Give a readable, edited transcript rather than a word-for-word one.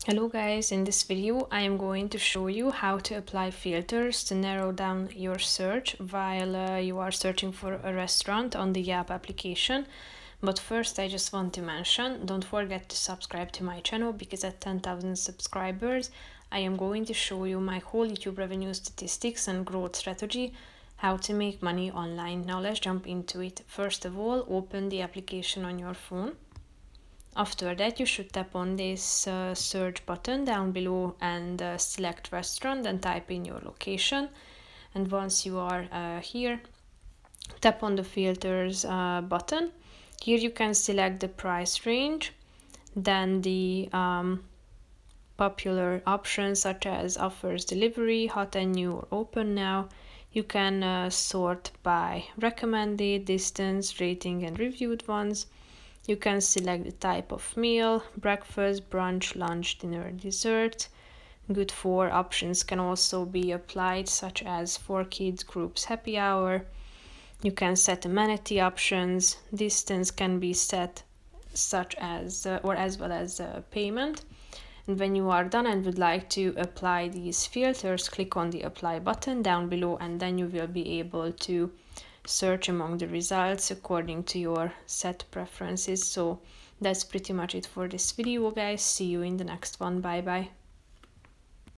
Hello guys, in this video I am going to show you how to apply filters to narrow down your search while you are searching for a restaurant on the Yelp application. But first I just want to mention, don't forget to subscribe to my channel because at 10,000 subscribers I am going to show you my whole YouTube revenue statistics and growth strategy, how to make money online. Now let's jump into it. First of all, open the application on your phone. After that, you should tap on this search button down below and select restaurant and type in your location. And once you are here, tap on the filters button. Here you can select the price range, then the popular options such as offers delivery, hot and new, or open now. You can sort by recommended, distance, rating, and reviewed ones. You can select the type of meal, breakfast, brunch, lunch, dinner, dessert. Good for options can also be applied, such as for kids groups happy hour. You can set amenity options. Distance can be set such as or as well as payment. And when you are done and would like to apply these filters, click on the apply button down below, and then you will be able to search among the results according to your set preferences. So that's pretty much it for this video, guys. See you in the next one. Bye bye.